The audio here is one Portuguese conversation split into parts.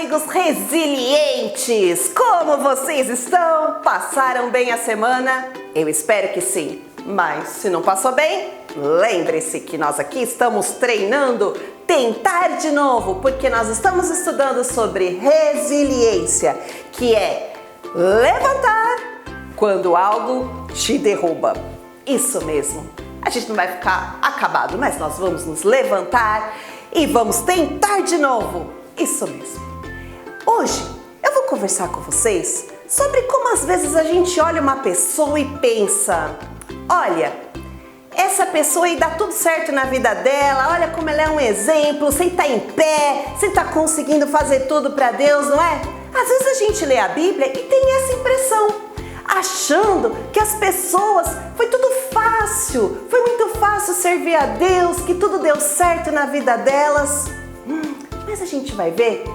amigos resilientes! Como vocês estão? Passaram bem a semana? Eu espero que sim. Mas se não passou bem, lembre-se que nós aqui estamos treinando tentar de novo, porque nós estamos estudando sobre resiliência, que é levantar quando algo te derruba. Isso mesmo. A gente não vai ficar acabado, mas nós vamos nos levantar e vamos tentar de novo. Isso mesmo. Hoje eu vou conversar com vocês sobre como às vezes a gente olha uma pessoa e pensa: olha, essa pessoa aí dá tudo certo na vida dela, olha como ela é um exemplo, sem estar em pé, sem estar conseguindo fazer tudo para Deus, não é? Às vezes a gente lê a Bíblia e tem essa impressão, achando que as pessoas, foi tudo fácil, foi muito fácil servir a Deus, que tudo deu certo na vida delas. Mas a gente vai ver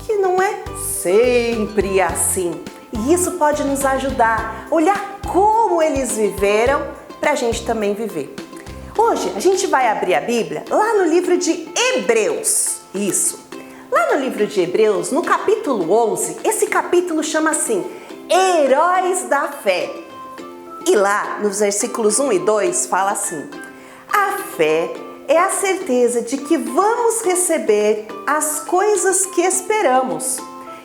que não é sempre assim. E isso pode nos ajudar a olhar como eles viveram para a gente também viver. Hoje a gente vai abrir a Bíblia lá no livro de Hebreus. Isso. Lá no livro de Hebreus, no capítulo 11, esse capítulo chama assim: Heróis da Fé. E lá nos versículos 1 e 2 fala assim: a fé é a certeza de que vamos receber as coisas que esperamos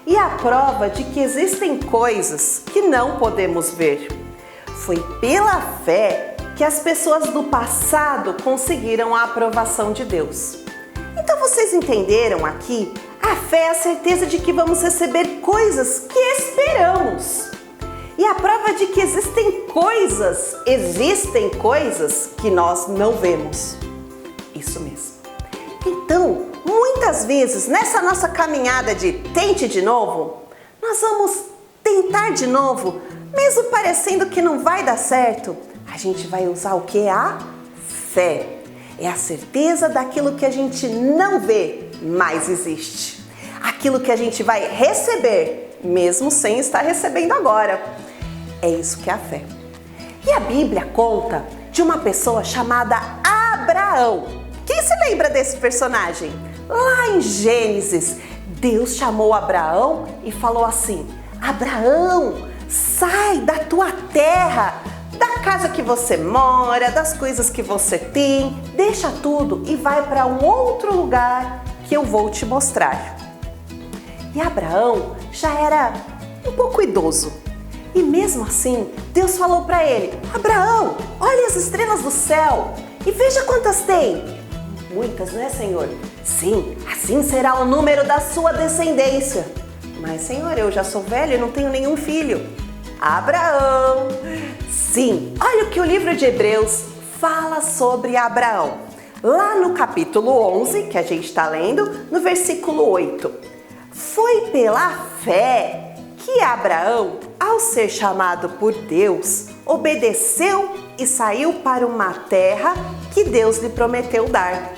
e a prova de que existem coisas que não podemos ver. Foi pela fé que as pessoas do passado conseguiram a aprovação de Deus. Então vocês entenderam aqui? A fé é a certeza de que vamos receber coisas que esperamos. E a prova de que existem coisas que nós não vemos. Isso mesmo. Então, muitas vezes, nessa nossa caminhada de tente de novo, nós vamos tentar de novo, mesmo parecendo que não vai dar certo, a gente vai usar o que? A fé. É a certeza daquilo que a gente não vê, mas existe. Aquilo que a gente vai receber, mesmo sem estar recebendo agora. É isso que é a fé. E a Bíblia conta de uma pessoa chamada Abraão. Quem se lembra desse personagem? Lá em Gênesis, Deus chamou Abraão e falou assim: Abraão, sai da tua terra, da casa que você mora, das coisas que você tem, deixa tudo e vai para um outro lugar que eu vou te mostrar. E Abraão já era um pouco idoso. E mesmo assim, Deus falou para ele: Abraão, olha as estrelas do céu e veja quantas tem. Muitas, né, Senhor? Sim, assim será o número da sua descendência. Mas, Senhor, eu já sou velho e não tenho nenhum filho. Abraão. Sim, olha o que o livro de Hebreus fala sobre Abraão. Lá no capítulo 11, que a gente está lendo, no versículo 8. Foi pela fé que Abraão, ao ser chamado por Deus, obedeceu e saiu para uma terra que Deus lhe prometeu dar.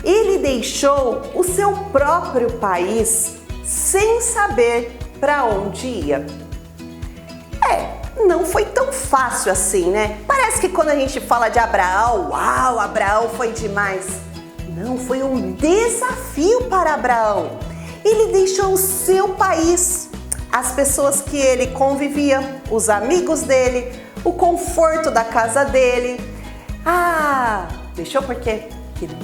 Ele deixou o seu próprio país sem saber para onde ia. Não foi tão fácil assim, né? Parece que quando a gente fala de Abraão, uau, Abraão foi demais. Não, foi um desafio para Abraão. Ele deixou o seu país, as pessoas que ele convivia, os amigos dele, o conforto da casa dele. Deixou porque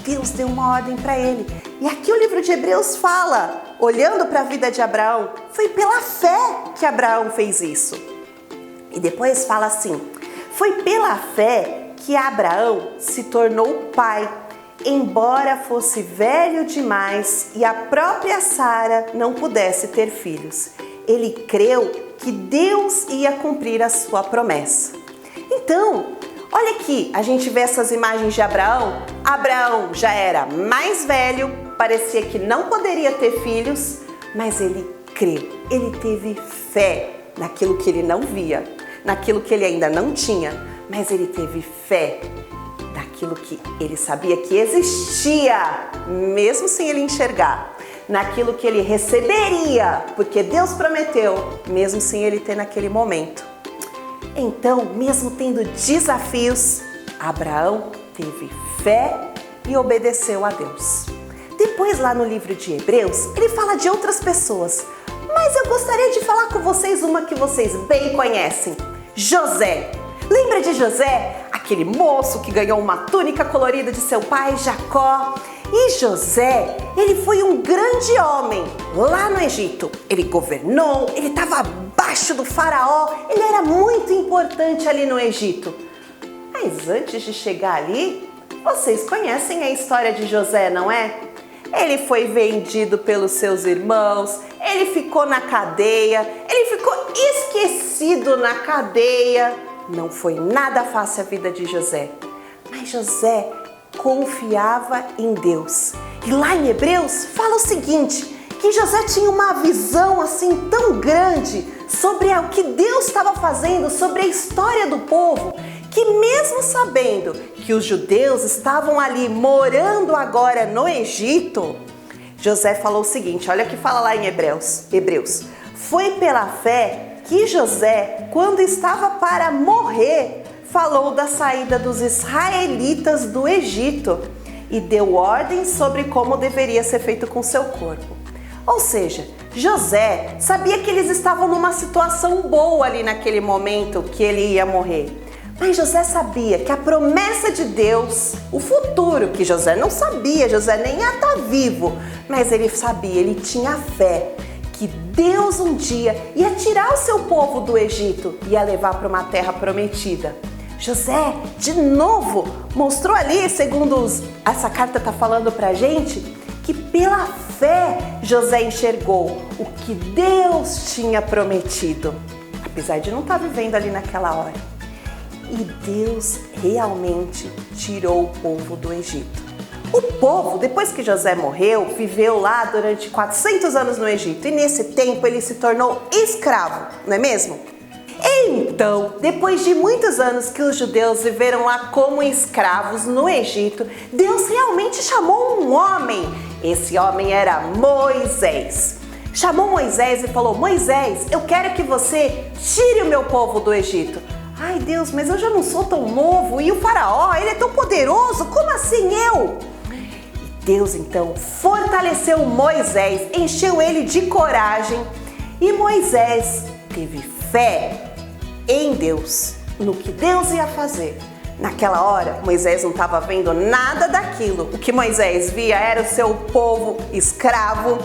Deus deu uma ordem para ele. E aqui o livro de Hebreus fala, olhando para a vida de Abraão, foi pela fé que Abraão fez isso. E depois fala assim: foi pela fé que Abraão se tornou pai, embora fosse velho demais e a própria Sara não pudesse ter filhos. Ele creu que Deus ia cumprir a sua promessa. Então, olha aqui, a gente vê essas imagens de Abraão. Abraão já era mais velho, parecia que não poderia ter filhos, mas ele creu, ele teve fé naquilo que ele não via, naquilo que ele ainda não tinha, mas ele teve fé naquilo que ele sabia que existia, mesmo sem ele enxergar, naquilo que ele receberia, porque Deus prometeu, mesmo sem ele ter naquele momento. Então, mesmo tendo desafios, Abraão teve fé e obedeceu a Deus. Depois, lá no livro de Hebreus, ele fala de outras pessoas. Mas eu gostaria de falar com vocês uma que vocês bem conhecem: José. Lembra de José? Aquele moço que ganhou uma túnica colorida de seu pai, Jacó. E José, ele foi um grande homem lá no Egito. Ele governou, ele estava abaixo do faraó, ele era muito importante ali no Egito. Mas antes de chegar ali, vocês conhecem a história de José, não é? Ele foi vendido pelos seus irmãos, ele ficou na cadeia, ele ficou esquecido na cadeia. Não foi nada fácil a vida de José, mas José confiava em Deus. E lá em Hebreus fala o seguinte, que José tinha uma visão assim tão grande sobre o que Deus estava fazendo, sobre a história do povo, que mesmo sabendo que os judeus estavam ali morando agora no Egito, José falou o seguinte, olha o que fala lá em Hebreus. Foi pela fé que José, quando estava para morrer, falou da saída dos israelitas do Egito e deu ordens sobre como deveria ser feito com seu corpo. Ou seja, José sabia que eles estavam numa situação boa ali naquele momento que ele ia morrer. Mas José sabia que a promessa de Deus, o futuro, que José não sabia, José nem ia estar vivo, mas ele sabia, ele tinha fé que Deus um dia ia tirar o seu povo do Egito e ia levar para uma terra prometida. José, de novo, mostrou ali, segundo essa carta está falando para a gente, que pela fé José enxergou o que Deus tinha prometido, apesar de não estar vivendo ali naquela hora. E Deus realmente tirou o povo do Egito. O povo, depois que José morreu, viveu lá durante 400 anos no Egito e nesse tempo ele se tornou escravo, não é mesmo? Então, depois de muitos anos que os judeus viveram lá como escravos no Egito, Deus realmente chamou um homem. Esse homem era Moisés. Chamou Moisés e falou: Moisés, eu quero que você tire o meu povo do Egito. Ai Deus, mas eu já não sou tão novo e o faraó, ele é tão poderoso, como assim eu? E Deus então fortaleceu Moisés, encheu ele de coragem e Moisés teve fé em Deus, no que Deus ia fazer. Naquela hora, Moisés não estava vendo nada daquilo. O que Moisés via era o seu povo escravo,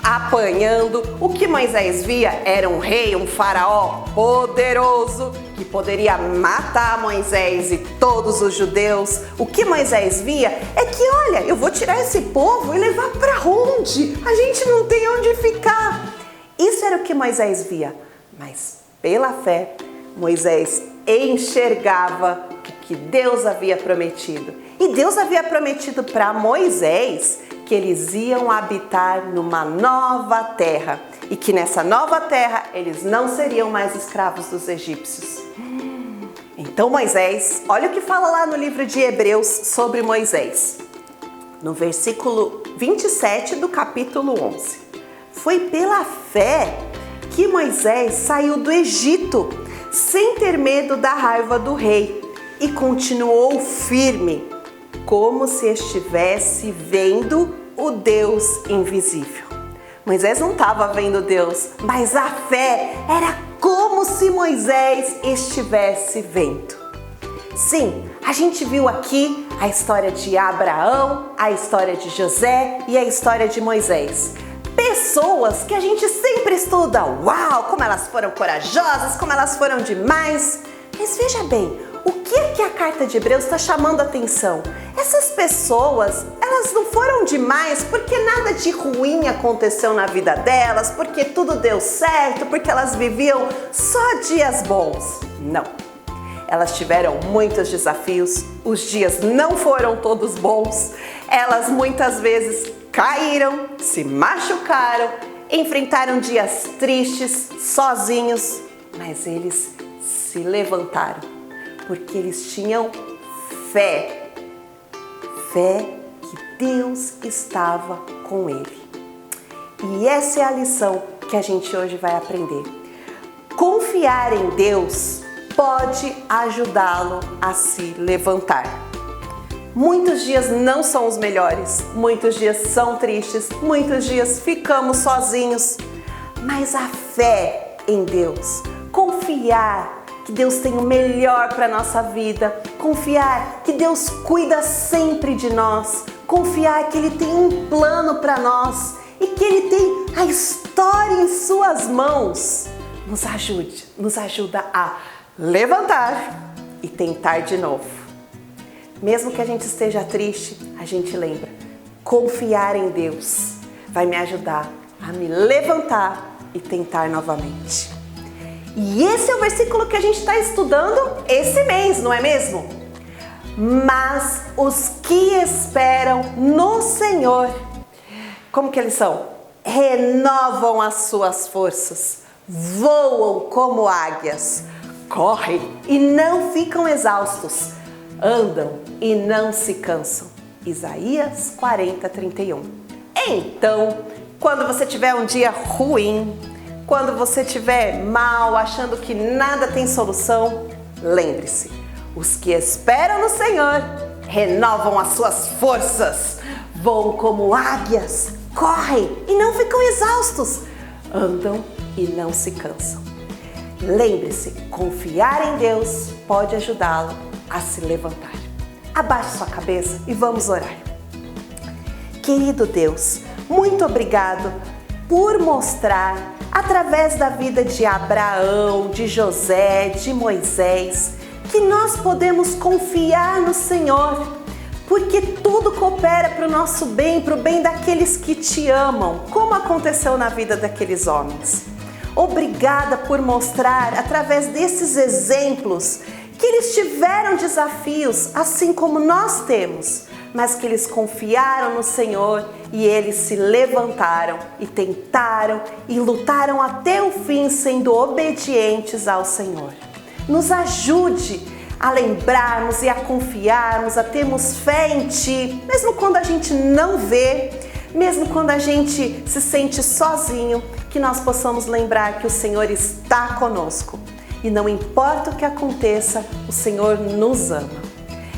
apanhando. O que Moisés via era um rei, um faraó poderoso, que poderia matar Moisés e todos os judeus. O que Moisés via é que, olha, eu vou tirar esse povo e levar para onde? A gente não tem onde ficar. Isso era o que Moisés via, mas pela fé, Moisés enxergava o que Deus havia prometido. E Deus havia prometido para Moisés que eles iam habitar numa nova terra e que nessa nova terra eles não seriam mais escravos dos egípcios. Então Moisés, olha o que fala lá no livro de Hebreus sobre Moisés. No versículo 27 do capítulo 11. Foi pela fé que Moisés saiu do Egito sem ter medo da raiva do rei e continuou firme, como se estivesse vendo o Deus invisível. Moisés não estava vendo Deus, mas a fé era como se Moisés estivesse vendo. Sim, a gente viu aqui a história de Abraão, a história de José e a história de Moisés. Pessoas que a gente sempre estuda, uau, como elas foram corajosas, como elas foram demais. Mas veja bem, o que é que a carta de Hebreus está chamando a atenção? Essas pessoas, elas não foram demais porque nada de ruim aconteceu na vida delas, porque tudo deu certo, porque elas viviam só dias bons. Não. Elas tiveram muitos desafios, os dias não foram todos bons, elas muitas vezes caíram, se machucaram, enfrentaram dias tristes, sozinhos, mas eles se levantaram, porque eles tinham fé, fé que Deus estava com ele. E essa é a lição que a gente hoje vai aprender. Confiar em Deus pode ajudá-lo a se levantar. Muitos dias não são os melhores, muitos dias são tristes, muitos dias ficamos sozinhos. Mas a fé em Deus, confiar que Deus tem o melhor para a nossa vida, confiar que Deus cuida sempre de nós, confiar que Ele tem um plano para nós e que Ele tem a história em suas mãos, nos ajuda a levantar e tentar de novo. Mesmo que a gente esteja triste, a gente lembra, confiar em Deus vai me ajudar a me levantar e tentar novamente. E esse é o versículo que a gente está estudando esse mês, não é mesmo? Mas os que esperam no Senhor, como que eles são? Renovam as suas forças, voam como águias, correm e não ficam exaustos, andam e não se cansam. Isaías 40:31. Então, quando você tiver um dia ruim, quando você estiver mal, achando que nada tem solução, lembre-se, os que esperam no Senhor renovam as suas forças, voam como águias, correm e não ficam exaustos, andam e não se cansam. Lembre-se, confiar em Deus pode ajudá-lo a se levantar. Abaixe sua cabeça e vamos orar. Querido Deus, muito obrigado por mostrar, através da vida de Abraão, de José, de Moisés, que nós podemos confiar no Senhor, porque tudo coopera para o nosso bem, para o bem daqueles que te amam, como aconteceu na vida daqueles homens. Obrigada por mostrar, através desses exemplos, que eles tiveram desafios, assim como nós temos, mas que eles confiaram no Senhor e eles se levantaram e tentaram e lutaram até o fim, sendo obedientes ao Senhor. Nos ajude a lembrarmos e a confiarmos, a termos fé em Ti, mesmo quando a gente não vê, mesmo quando a gente se sente sozinho, que nós possamos lembrar que o Senhor está conosco. E não importa o que aconteça, o Senhor nos ama.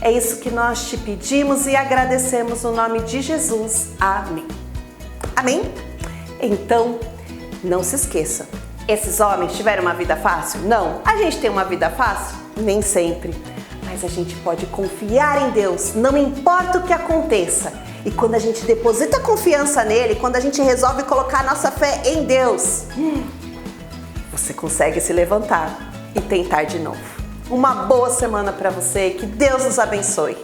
É isso que nós te pedimos e agradecemos no nome de Jesus. Amém. Amém? Então, não se esqueça. Esses homens tiveram uma vida fácil? Não. A gente tem uma vida fácil? Nem sempre. Mas a gente pode confiar em Deus, não importa o que aconteça. E quando a gente deposita confiança nele, quando a gente resolve colocar a nossa fé em Deus, você consegue se levantar e tentar de novo. Uma boa semana para você, que Deus nos abençoe.